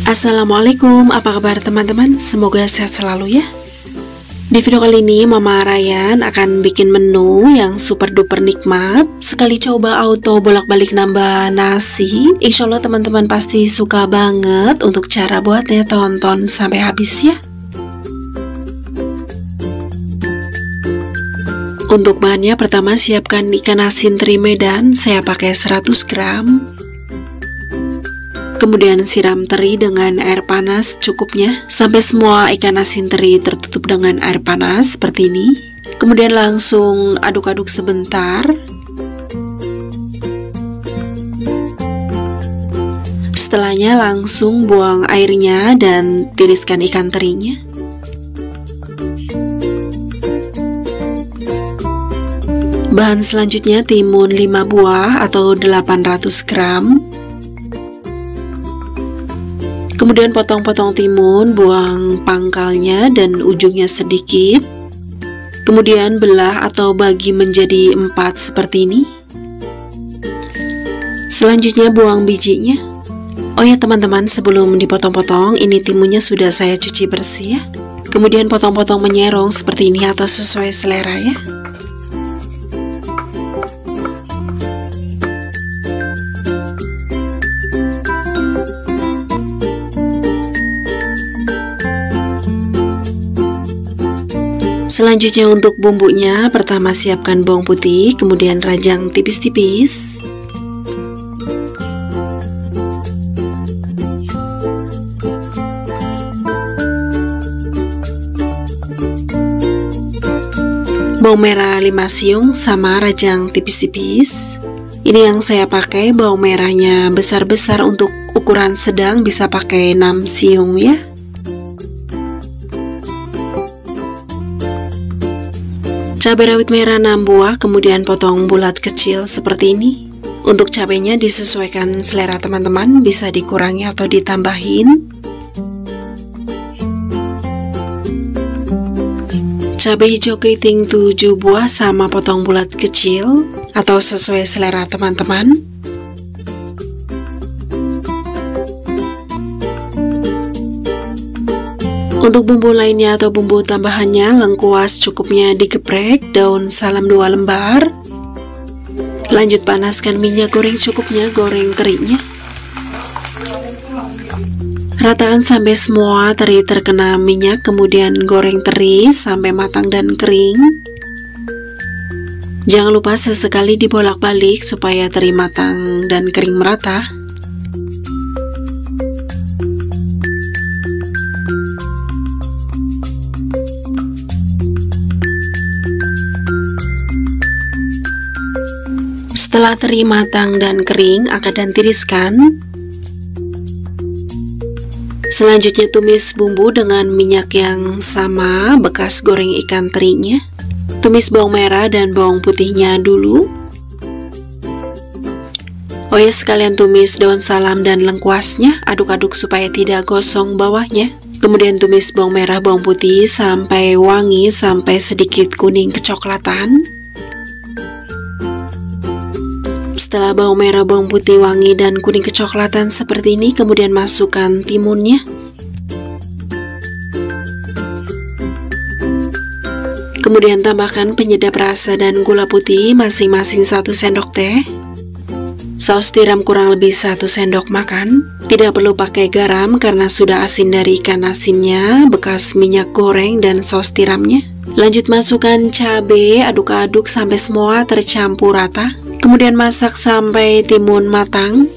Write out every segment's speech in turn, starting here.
Assalamualaikum, apa kabar teman-teman? Semoga sehat selalu ya. Di video kali ini Mama Ryan akan bikin menu yang super duper nikmat. Sekali coba auto bolak-balik nambah nasi. Insya Allah teman-teman pasti suka banget. Untuk cara buatnya tonton sampai habis ya. Untuk bahannya pertama siapkan ikan asin teri Medan. Saya pakai 100 gram. Kemudian siram teri dengan air panas cukupnya sampai semua ikan asin teri tertutup dengan air panas seperti ini. Kemudian langsung aduk-aduk sebentar. Setelahnya langsung buang airnya dan tiriskan ikan terinya. Bahan selanjutnya timun 5 buah atau 800 gram. Kemudian potong-potong timun, buang pangkalnya dan ujungnya sedikit. Kemudian belah atau bagi menjadi 4 seperti ini. Selanjutnya buang bijinya. Oh ya teman-teman, sebelum dipotong-potong, ini timunnya sudah saya cuci bersih ya. Kemudian potong-potong menyerong seperti ini atau sesuai selera ya. Selanjutnya untuk bumbunya, pertama siapkan bawang putih, kemudian rajang tipis-tipis. Bawang merah 5 siung sama rajang tipis-tipis. Ini yang saya pakai, bawang merahnya besar-besar, untuk ukuran sedang bisa pakai 6 siung ya. Cabai rawit merah 6 buah, kemudian potong bulat kecil seperti ini. Untuk cabainya disesuaikan selera teman-teman, bisa dikurangi atau ditambahin. Cabai hijau keriting 7 buah sama potong bulat kecil atau sesuai selera teman-teman. Untuk bumbu lainnya atau bumbu tambahannya, lengkuas cukupnya digeprek, daun salam 2 lembar. Lanjut panaskan minyak goreng cukupnya, goreng terinya. Ratakan sampai semua teri terkena minyak, kemudian goreng teri sampai matang dan kering. Jangan lupa sesekali dibolak-balik supaya teri matang dan kering merata. Setelah teri matang dan kering, angkat dan tiriskan. Selanjutnya tumis bumbu dengan minyak yang sama bekas goreng ikan terinya. Tumis bawang merah dan bawang putihnya dulu. Oh ya, sekalian tumis daun salam dan lengkuasnya, aduk-aduk supaya tidak gosong bawahnya. Kemudian tumis bawang merah, bawang putih sampai wangi, sampai sedikit kuning kecoklatan. Setelah bawang merah, bawang putih wangi dan kuning kecoklatan seperti ini, kemudian masukkan timunnya. Kemudian tambahkan penyedap rasa dan gula putih masing-masing 1 sendok teh. Saus tiram kurang lebih 1 sendok makan. Tidak perlu pakai garam karena sudah asin dari ikan asinnya, bekas minyak goreng dan saus tiramnya. Lanjut masukkan cabai, aduk-aduk sampai semua tercampur rata. Kemudian masak sampai timun matang.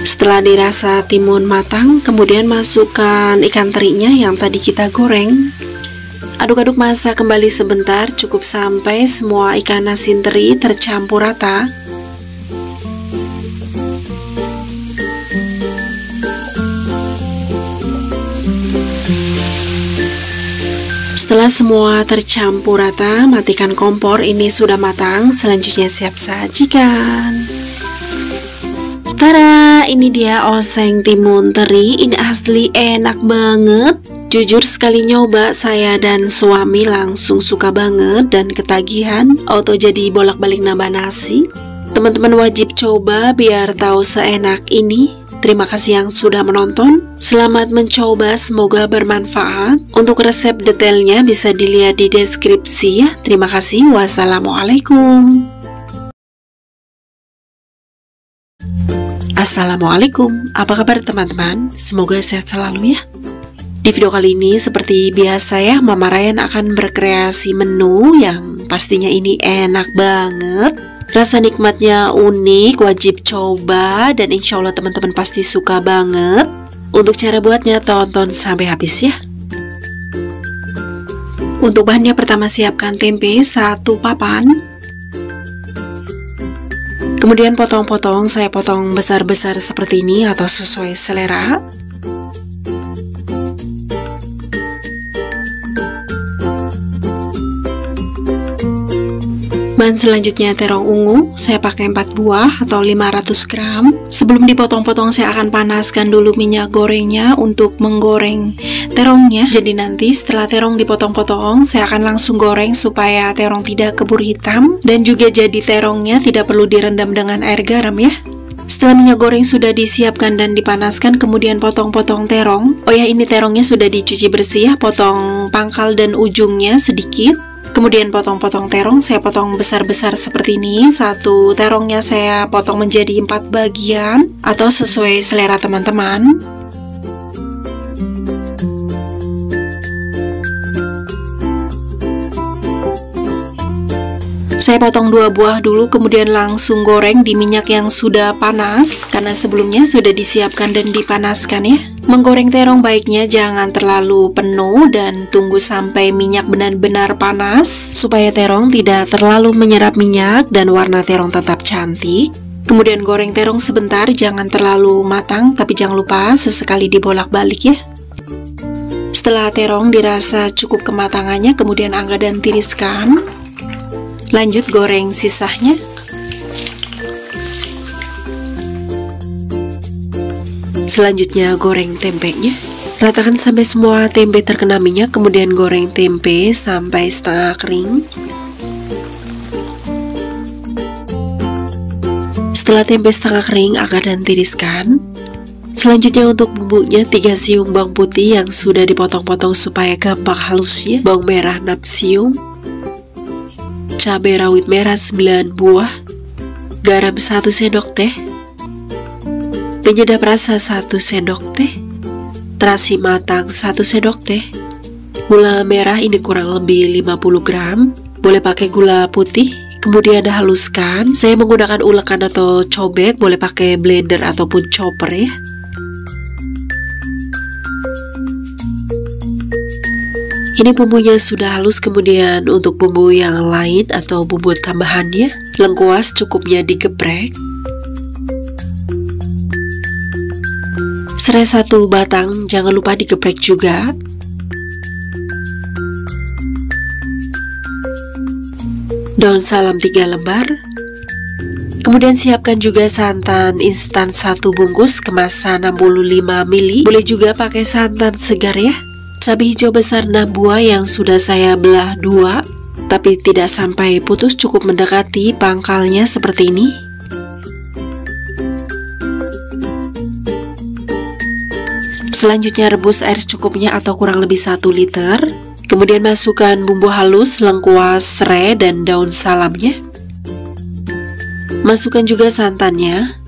Setelah dirasa timun matang, kemudian masukkan ikan terinya yang tadi kita goreng. Aduk-aduk masak kembali sebentar, cukup sampai semua ikan asin teri tercampur rata. Setelah semua tercampur rata, matikan kompor. Ini sudah matang, selanjutnya siap sajikan. Tada, ini dia oseng timun teri. Ini asli enak banget. Jujur sekali nyoba, saya dan suami langsung suka banget dan ketagihan, auto jadi bolak-balik nambah nasi. Teman-teman wajib coba biar tahu seenak ini. Terima kasih yang sudah menonton. Selamat mencoba, semoga bermanfaat. Untuk resep detailnya bisa dilihat di deskripsi ya. Terima kasih. Wassalamualaikum. Assalamualaikum. Apa kabar teman-teman? Semoga sehat selalu ya. Di video kali ini seperti biasa ya, Mama Ryan akan berkreasi menu yang pastinya ini enak banget. Rasa nikmatnya unik, wajib coba, dan insya Allah teman-teman pasti suka banget. Untuk cara buatnya tonton sampai habis ya. Untuk bahannya pertama siapkan tempe 1 papan. Kemudian potong-potong, saya potong besar-besar seperti ini atau sesuai selera. Bahan selanjutnya terong ungu, saya pakai 4 buah atau 500 gram. Sebelum dipotong-potong saya akan panaskan dulu minyak gorengnya untuk menggoreng terongnya. Jadi nanti setelah terong dipotong-potong, saya akan langsung goreng supaya terong tidak keburu hitam. Dan juga jadi terongnya tidak perlu direndam dengan air garam ya. Setelah minyak goreng sudah disiapkan dan dipanaskan, kemudian potong-potong terong. Oh ya, ini terongnya sudah dicuci bersih ya, potong pangkal dan ujungnya sedikit. Kemudian potong-potong terong, saya potong besar-besar seperti ini. Satu terongnya saya potong menjadi 4 bagian atau sesuai selera teman-teman. Saya potong 2 buah dulu, kemudian langsung goreng di minyak yang sudah panas, karena sebelumnya sudah disiapkan dan dipanaskan ya. Menggoreng terong baiknya jangan terlalu penuh dan tunggu sampai minyak benar-benar panas, supaya terong tidak terlalu menyerap minyak dan warna terong tetap cantik. Kemudian goreng terong sebentar, jangan terlalu matang, tapi jangan lupa sesekali dibolak-balik ya. Setelah terong dirasa cukup kematangannya, kemudian angkat dan tiriskan. Lanjut goreng sisanya. Selanjutnya goreng tempenya. Ratakan sampai semua tempe terkena minyak, kemudian goreng tempe sampai setengah kering. Setelah tempe setengah kering, angkat dan tiriskan. Selanjutnya untuk bumbunya 3 siung bawang putih yang sudah dipotong-potong supaya gampang halusnya. Bawang merah 6 siung. Cabai rawit merah 9 buah, garam 1 sendok teh, penyedap rasa 1 sendok teh, terasi matang 1 sendok teh, gula merah ini kurang lebih 50 gram, boleh pakai gula putih, kemudian haluskan. Saya menggunakan ulekan atau cobek, boleh pakai blender ataupun chopper ya. Ini bumbunya sudah halus, kemudian untuk bumbu yang lain atau bumbu tambahannya, lengkuas cukupnya digeprek. Serai 1 batang, jangan lupa digeprek juga. Daun salam 3 lembar. Kemudian siapkan juga santan instan 1 bungkus, kemasan 65 ml. Boleh juga pakai santan segar ya. Cabai hijau besar 6 buah yang sudah saya belah 2, tapi tidak sampai putus, cukup mendekati pangkalnya seperti ini. Selanjutnya rebus air secukupnya atau kurang lebih 1 liter. Kemudian masukkan bumbu halus, lengkuas, serai, dan daun salamnya. Masukkan juga santannya.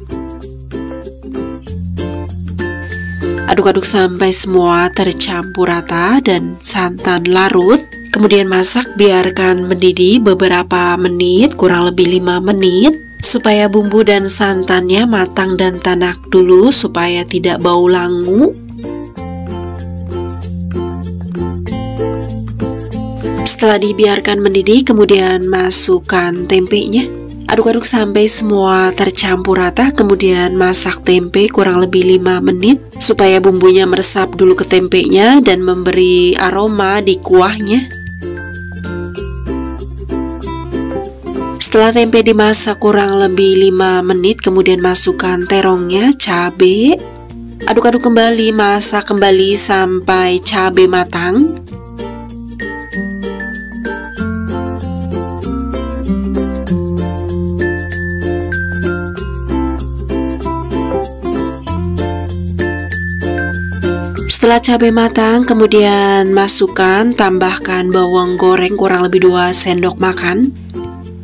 Aduk-aduk sampai semua tercampur rata dan santan larut. Kemudian masak, biarkan mendidih beberapa menit, kurang lebih 5 menit, supaya bumbu dan santannya matang dan tanak dulu supaya tidak bau langu. Setelah dibiarkan mendidih, kemudian masukkan tempenya. Aduk-aduk sampai semua tercampur rata, kemudian masak tempe kurang lebih 5 menit supaya bumbunya meresap dulu ke tempenya dan memberi aroma di kuahnya. Setelah tempe dimasak kurang lebih 5 menit, kemudian masukkan terongnya, cabai, Aduk-aduk kembali, masak kembali sampai cabai matang. Setelah cabai matang, kemudian tambahkan bawang goreng kurang lebih 2 sendok makan.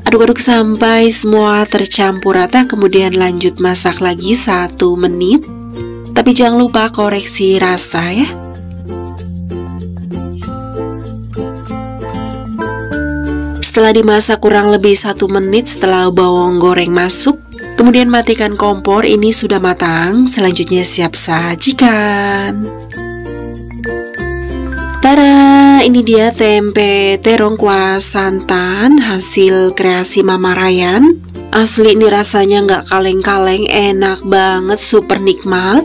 Aduk-aduk sampai semua tercampur rata, kemudian lanjut masak lagi 1 menit. Tapi jangan lupa koreksi rasa ya. Setelah dimasak kurang lebih 1 menit setelah bawang goreng masuk, kemudian matikan kompor, ini sudah matang. Selanjutnya siap sajikan. Tada, ini dia tempe terong kuah santan hasil kreasi Mama Ryan. Asli ini rasanya nggak kaleng-kaleng, enak banget, super nikmat.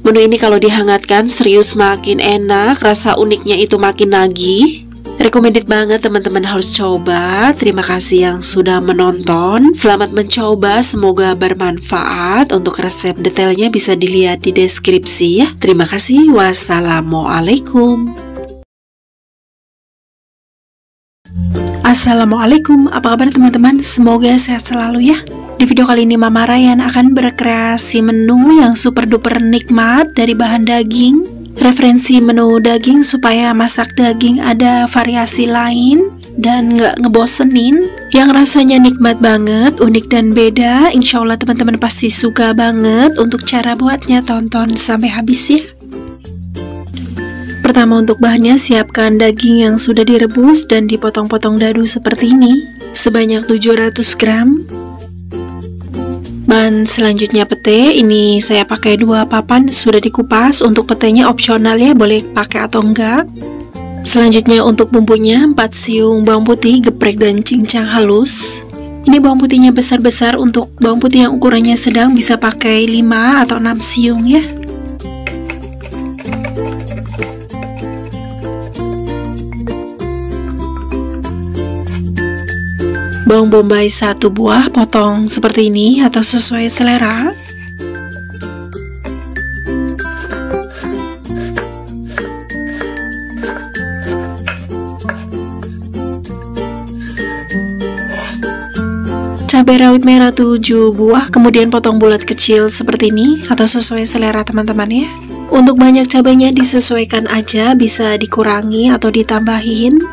Menu ini kalau dihangatkan serius makin enak, rasa uniknya itu makin nagih. Recommended banget, teman-teman harus coba. Terima kasih yang sudah menonton. Selamat mencoba, semoga bermanfaat. Untuk resep detailnya bisa dilihat di deskripsi ya. Terima kasih, wassalamualaikum. Assalamualaikum, apa kabar teman-teman? Semoga sehat selalu ya. Di video kali ini Mama Ryan akan berkreasi menu yang super duper nikmat dari bahan daging. Referensi menu daging supaya masak daging ada variasi lain dan nggak ngebosenin, yang rasanya nikmat banget, unik dan beda. Insya Allah teman-teman pasti suka banget. Untuk cara buatnya tonton sampai habis ya. Pertama, untuk bahannya siapkan daging yang sudah direbus dan dipotong-potong dadu seperti ini sebanyak 700 gram. Bahan selanjutnya pete, ini saya pakai 2 papan sudah dikupas. Untuk petenya opsional ya, boleh pakai atau enggak. Selanjutnya untuk bumbunya 4 siung bawang putih geprek dan cincang halus. Ini bawang putihnya besar-besar, untuk bawang putih yang ukurannya sedang bisa pakai 5 atau 6 siung ya. Bawang bombay 1 buah, potong seperti ini atau sesuai selera. Cabai rawit merah 7 buah, kemudian potong bulat kecil seperti ini atau sesuai selera teman-teman ya. Untuk banyak cabainya disesuaikan aja, bisa dikurangi atau ditambahin.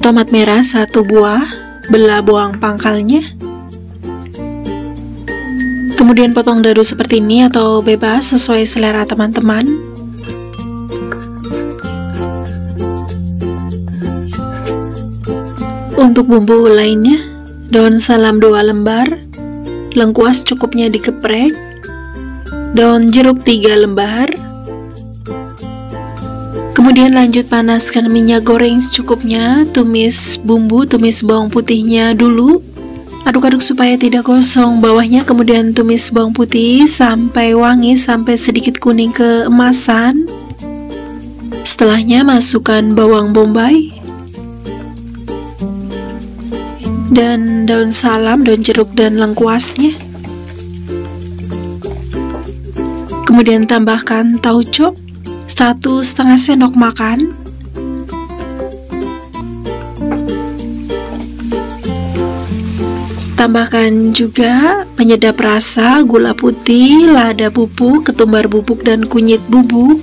Tomat merah 1 buah, belah buang pangkalnya. Kemudian potong dadu seperti ini atau bebas sesuai selera teman-teman. Untuk bumbu lainnya, daun salam 2 lembar, lengkuas cukupnya digeprek, daun jeruk 3 lembar. Kemudian lanjut panaskan minyak goreng secukupnya, tumis bumbu, tumis bawang putihnya dulu. Aduk-aduk supaya tidak gosong bawahnya, kemudian tumis bawang putih sampai wangi, sampai sedikit kuning keemasan. Setelahnya masukkan bawang bombay dan daun salam, daun jeruk dan lengkuasnya. Kemudian tambahkan tauco 1,5 sendok makan. Tambahkan juga penyedap rasa, gula putih, lada bubuk, ketumbar bubuk, dan kunyit bubuk.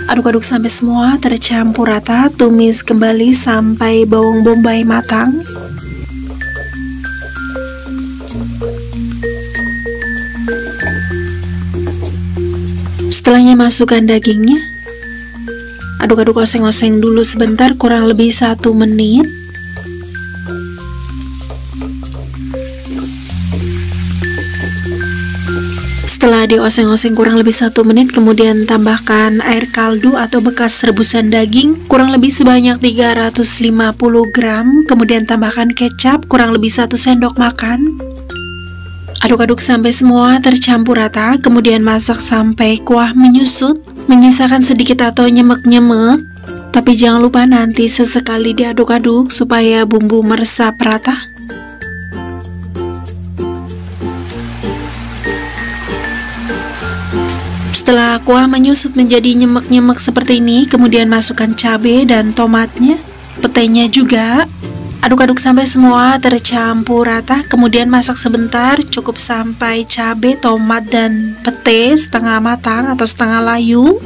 Aduk-aduk sampai semua tercampur rata, tumis kembali sampai bawang bombay matang. Setelahnya masukkan dagingnya. Aduk-aduk oseng-oseng dulu sebentar, kurang lebih 1 menit. Setelah dioseng-oseng kurang lebih 1 menit, kemudian tambahkan air kaldu atau bekas rebusan daging kurang lebih sebanyak 350 gram. Kemudian tambahkan kecap kurang lebih 1 sendok makan. Aduk-aduk sampai semua tercampur rata, kemudian masak sampai kuah menyusut, menyisakan sedikit atau nyemek-nyemek. Tapi jangan lupa nanti sesekali diaduk-aduk supaya bumbu meresap rata. Setelah kuah menyusut menjadi nyemek-nyemek seperti ini, kemudian masukkan cabai dan tomatnya, petenya juga. Aduk-aduk sampai semua tercampur rata, kemudian masak sebentar, cukup sampai cabai, tomat, dan pete setengah matang atau setengah layu.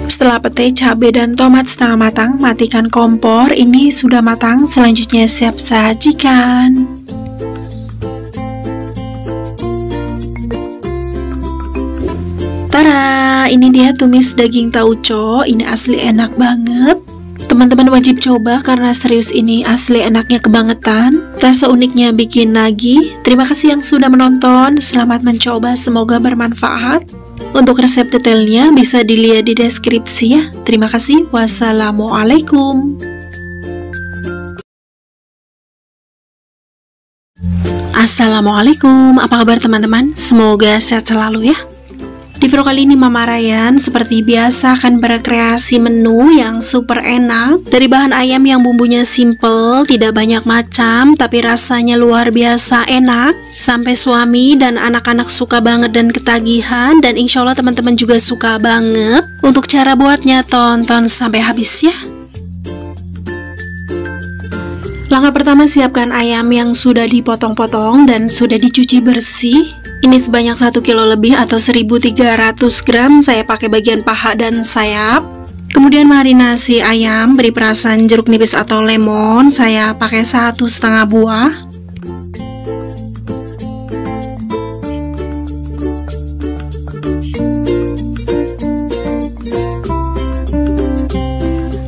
Setelah pete, cabai, dan tomat setengah matang, matikan kompor. Ini sudah matang, selanjutnya siap sajikan. Tada, ini dia tumis daging tauco. Ini asli enak banget. Teman-teman wajib coba karena serius ini asli enaknya kebangetan. Rasa uniknya bikin nagih. Terima kasih yang sudah menonton. Selamat mencoba, semoga bermanfaat. Untuk resep detailnya bisa dilihat di deskripsi ya. Terima kasih. Wassalamualaikum. Assalamualaikum. Apa kabar teman-teman? Semoga sehat selalu ya. Di video kali ini Mama Ryan seperti biasa akan berkreasi menu yang super enak dari bahan ayam yang bumbunya simple, tidak banyak macam, tapi rasanya luar biasa enak. Sampai suami dan anak-anak suka banget dan ketagihan, dan insya Allah teman-teman juga suka banget. Untuk cara buatnya tonton sampai habis ya. Langkah pertama, siapkan ayam yang sudah dipotong-potong dan sudah dicuci bersih. Ini sebanyak 1 kilo lebih atau 1300 gram. Saya pakai bagian paha dan sayap. Kemudian marinasi ayam, beri perasan jeruk nipis atau lemon. Saya pakai 1,5 buah.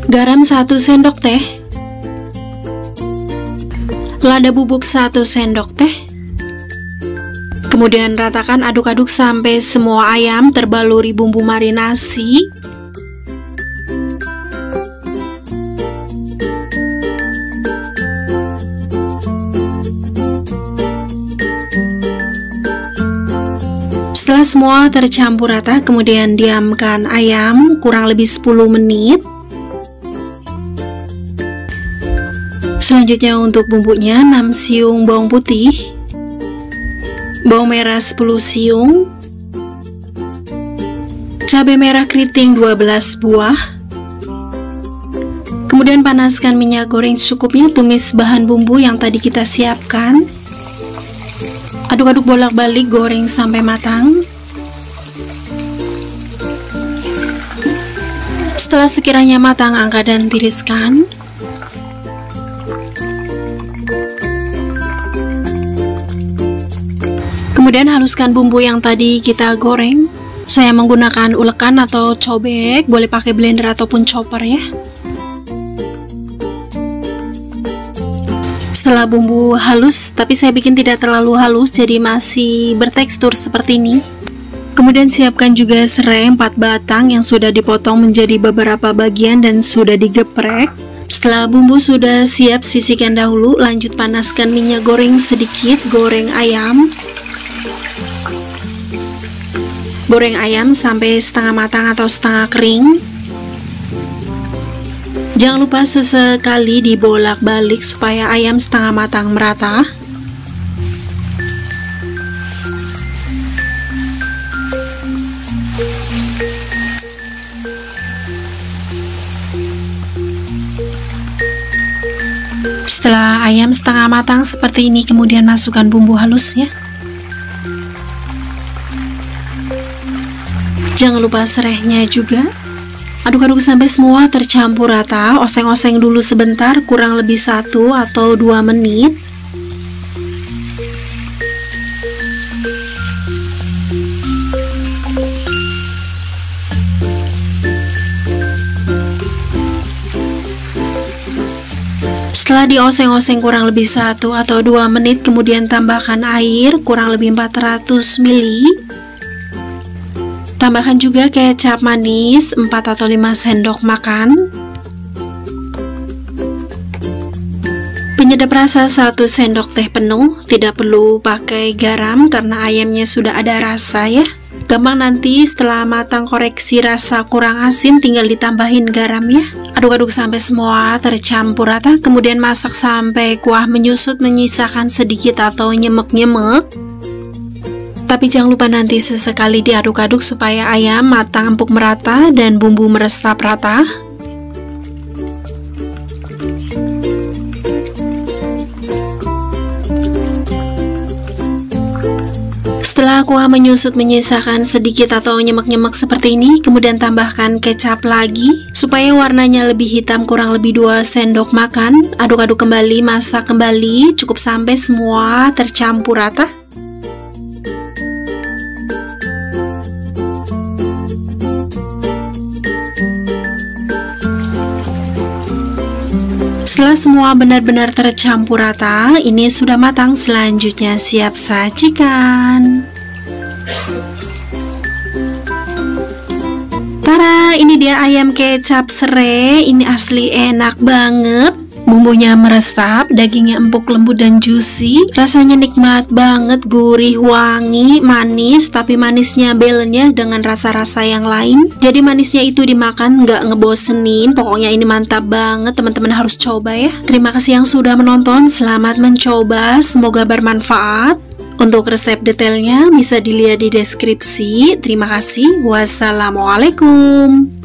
Garam 1 sendok teh. Lada bubuk 1 sendok teh. Kemudian ratakan, aduk-aduk sampai semua ayam terbaluri bumbu marinasi. Setelah semua tercampur rata, kemudian diamkan ayam kurang lebih 10 menit. Selanjutnya untuk bumbunya, 6 siung bawang putih, bawang merah 10 siung, cabai merah keriting 12 buah. Kemudian panaskan minyak goreng secukupnya, tumis bahan bumbu yang tadi kita siapkan. Aduk-aduk bolak-balik, goreng sampai matang. Setelah sekiranya matang, angkat dan tiriskan. Kemudian haluskan bumbu yang tadi kita goreng. Saya menggunakan ulekan atau cobek, boleh pakai blender ataupun chopper ya. Setelah bumbu halus, tapi saya bikin tidak terlalu halus, jadi masih bertekstur seperti ini. Kemudian siapkan juga serai 4 batang yang sudah dipotong menjadi beberapa bagian dan sudah digeprek. Setelah bumbu sudah siap, sisihkan dahulu. Lanjut panaskan minyak goreng sedikit, goreng ayam. Goreng ayam sampai setengah matang atau setengah kering. Jangan lupa sesekali dibolak-balik supaya ayam setengah matang merata. Setelah ayam setengah matang seperti ini, kemudian masukkan bumbu halusnya. Jangan lupa serainya juga. Aduk-aduk sampai semua tercampur rata. Oseng-oseng dulu sebentar, kurang lebih 1 atau 2 menit. Setelah dioseng-oseng kurang lebih 1 atau 2 menit, kemudian tambahkan air kurang lebih 400 ml. Tambahkan juga kecap manis 4 atau 5 sendok makan. Penyedap rasa 1 sendok teh penuh. Tidak perlu pakai garam karena ayamnya sudah ada rasa ya. Gampang nanti setelah matang koreksi rasa kurang asin, tinggal ditambahin garam ya. Aduk-aduk sampai semua tercampur rata, kemudian masak sampai kuah menyusut menyisakan sedikit atau nyemek-nyemek. Tapi jangan lupa nanti sesekali diaduk-aduk supaya ayam matang empuk merata dan bumbu meresap rata. Setelah kuah menyusut menyisakan sedikit atau nyemek-nyemek seperti ini, kemudian tambahkan kecap lagi supaya warnanya lebih hitam, kurang lebih 2 sendok makan. Aduk-aduk kembali, masak kembali, cukup sampai semua tercampur rata. Setelah semua benar-benar tercampur rata, ini sudah matang. Selanjutnya siap sajikan. Tara, ini dia ayam kecap serai. Ini asli enak banget. Bumbunya meresap, dagingnya empuk, lembut dan juicy. Rasanya nikmat banget, gurih, wangi, manis. Tapi manisnya balance dengan rasa-rasa yang lain. Jadi manisnya itu dimakan nggak ngebosenin. Pokoknya ini mantap banget, teman-teman harus coba ya. Terima kasih yang sudah menonton, selamat mencoba. Semoga bermanfaat. Untuk resep detailnya bisa dilihat di deskripsi. Terima kasih. Wassalamualaikum.